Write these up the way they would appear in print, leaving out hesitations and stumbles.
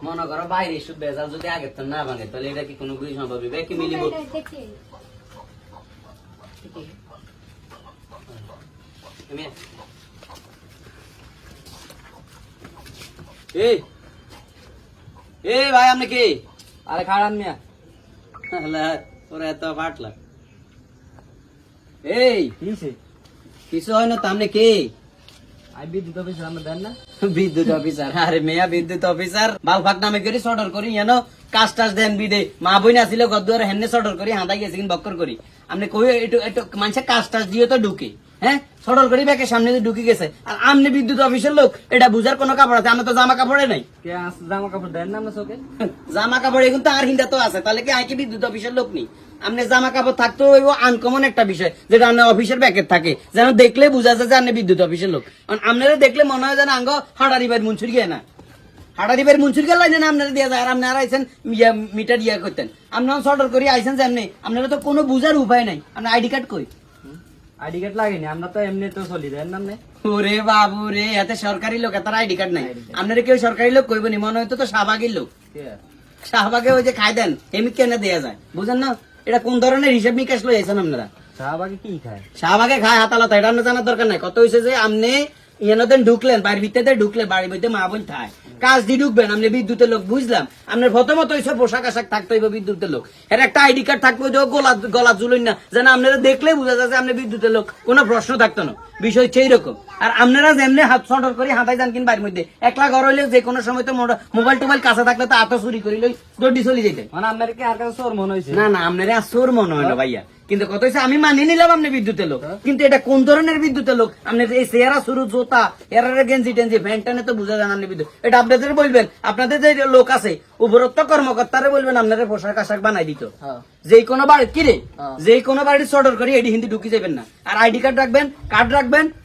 মনে করো বাইরে শুধু বেজাল যদি আগে তো না ভাঙে তাহলে এটা কি কোনো বুঝি সম্ভব হবে কি মিলিব এই এই ভাই আপনি কি আরে খাড়ান মিয়া ওরা এত ফাটলা এই কিছু হয় না তো আপনি কি আই বিদ্যুৎ অফিস আমরা দেন না বিদ্যুৎ অফিসার আরে মেয়া বিদ্যুৎ অফিসার বাল ফাঁক নামে করি সর্ডার করি যেন কাজ টাজ দেন বিদে মা বই না ছিল গদ্দুয়ার হেনে সর্ডার করি হাঁদাই গেছে কিন্তু বক্কর করি আপনি কই একটু একটু মানুষের কাজ টাজ দিয়ে তো ঢুকে হ্যাঁ সর্ডার করি ব্যাকের সামনে দিয়ে ঢুকে গেছে আর আমনে বিদ্যুৎ অফিসের লোক এটা বুঝার কোনো কাপড় আছে আমরা তো জামা কাপড়ে নাই কে জামা কাপড় দেন না আমরা চোখে জামা কাপড় এখন তো আর হিন্দা তো আছে তাহলে কি আইকে বিদ্যুৎ অফিসের লোক নেই আপনি জামা কাপড় থাকতো আনকমন একটা বিষয় যেটা আপনার অফিসের ব্যাকেট থাকে যেন দেখলে বোঝা যায় যে আপনি বিদ্যুৎ অফিসের লোক আপনারা দেখলে মনে হয় যেন আঙ্গ হাড়ারি বাইর মুন্সুর গিয়ে না হাড়ারি বাইর মুন্সুর গেল না আপনারা দিয়ে যায় আর আপনারা আইসেন মিটার ইয়া করতেন আপনারা সর্ডার করে আইসেন যে আপনি আপনারা তো কোনো বুঝার উপায় নাই আপনার আইডি কার্ড কই আইডি কার্ড লাগেনি আমরা তো এমনি তো চলি দেন না ওরে বাবু রে এত সরকারি লোক এত আইডি কার্ড নাই আপনারা কেউ সরকারি লোক কইব নি মনে হয়তো তো শাহবাগের লোক শাহবাগে ওই যে খাই দেন এমনি কেন দেয়া যায় বুঝেন না এটা কোন ধরনের হিসাব নিকাশ লই আইছেন আপনারা শাহবাগে কি খায় শাহবাগে খায় হাতালতা এটা আপনার জানার দরকার নাই কত হয়েছে যে আপনি ইয়ানদেন ঢুকলেন বাড়ির ভিতরে ঢুকলে বাড়ির মধ্যে মা বোন থায় কাজ দিয়ে ঢুকবেন আপনি বিদ্যুতের লোক বুঝলাম আপনার প্রথমত হয়েছে পোশাক আশাক থাকতে হইবে বিদ্যুতের লোক এর একটা আইডি কার্ড থাকবে যে গলা জুলুন না যেন আপনারা দেখলে বোঝা যাচ্ছে আপনি বিদ্যুতের লোক কোনো প্রশ্ন থাকতো না বিষয় সেই রকম আর আপনারা যেমনি হাত সন্টর করে হাতাই যান কিন বাড়ির মধ্যে একলা ঘর হইলে যে কোনো সময় তো মোবাইল টোবাইল কাছে থাকলে তো আত চুরি করি লই দৌড়ি চলে যেতে মানে আপনার কি আর কাছে চোর মনে হয়েছে না না আপনারা আর চোর মনে হয় না ভাইয়া কিন্তু কত হয়েছে আমি মানিয়ে নিলাম আপনি বিদ্যুতের লোক কিন্তু এটা কোন ধরনের বিদ্যুতের লোক আপনি এই চেহারা শুরু জোতা এরারে গেঞ্জি টেঞ্জি ফ্যান ট্যানে তো বুঝা যান আপনি বিদ্যুৎ এটা আপনাদের বলবেন আপনাদের যে লোক আছে উপরোক্ত কর্মকর্তারে বলবেন আপনাদের পোশাক আশাক বানাই দিত যে কোনো বাড়ি কি রে যে কোনো বাড়ির অর্ডার করি এটি হিন্দি ঢুকি যাবেন না আর আইডি কার্ড রাখবেন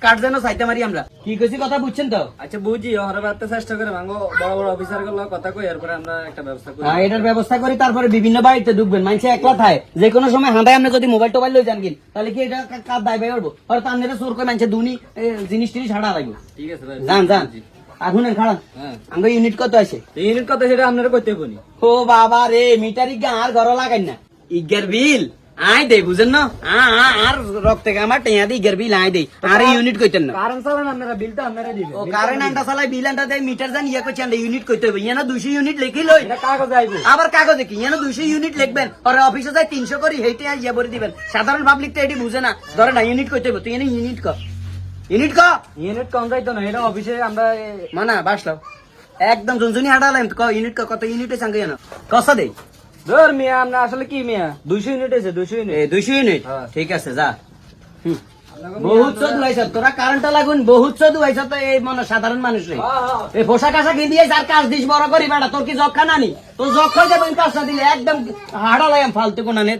কার্ড যেন চাইতে মারি আমরা কি কইছি কথা বুঝছেন তো আচ্ছা বুঝি ওরা বাড়তে চেষ্টা করে ভাঙো বড় বড় অফিসার গুলো কথা কই এরপরে আমরা একটা ব্যবস্থা করি এটার ব্যবস্থা করি তারপরে বিভিন্ন বাড়িতে ঢুকবেন মানুষ একলা থাকে যে কোনো সময় হাঁদায় আপনি যদি মোবাইল টোবাইল লই যান কিন তাহলে কি এটা কাজ দায় পাই পারবো হয়তো আপনারা চোর করে মানুষের দুনি জিনিস টিনিস হাঁটা লাগবে ঠিক আছে ভাই যান যান এখন খাড়ান আঙ্গ ইউনিট কত আছে ইউনিট কত সেটা আপনারা কইতে বলি ও বাবা রে মিটার ইগা আর ঘর লাগাই না ইগার বিল আই দে বুঝেন না আর রক্তে আমার টেয়া দি ইগার বিল আই দে আর ইউনিট কইতেন না কারণ চালান আপনারা বিলটা আপনারা দিবেন ও কারেন্ট আন্ডা চালাই বিল আন্ডা দেয় মিটার জান ইয়া করছেন ইউনিট কইতে হবে ইয়ানা 200 ইউনিট লিখি লই এটা কাগজ আইবো আবার কাগজে কি ইয়ানা 200 ইউনিট লিখবেন আর অফিসে যাই 300 করি হেইতে ইয়া ভরে দিবেন সাধারণ পাবলিক তো এটি বুঝে না ধরে না ইউনিট কইতে হবে তুই এনে ইউনিট ক ইউনিট কম যাইতো না এটা অফিসে আমরা মানা বাসলাও একদম জনজনি হাঁটালাম তো ইউনিট কত ইউনিটে সঙ্গে জানো কসা দে ধর মিয়া আমরা আসলে কি মিয়া 200 ইউনিট আছে 200 ইউনিট 200 ইউনিট ঠিক আছে যা বহুত চোদ হইছ তোরা কারেন্টটা লাগুন বহুত চোদ হইছ তো এই মনে সাধারণ মানুষ এই পোশাক আশাক দিয়ে আর কাজ দিস বড় করি বেটা তোর কি যক্ষা নানি তোর যক্ষা যাবেন কাজটা দিলে একদম হাঁটালাম ফালতু কোনানে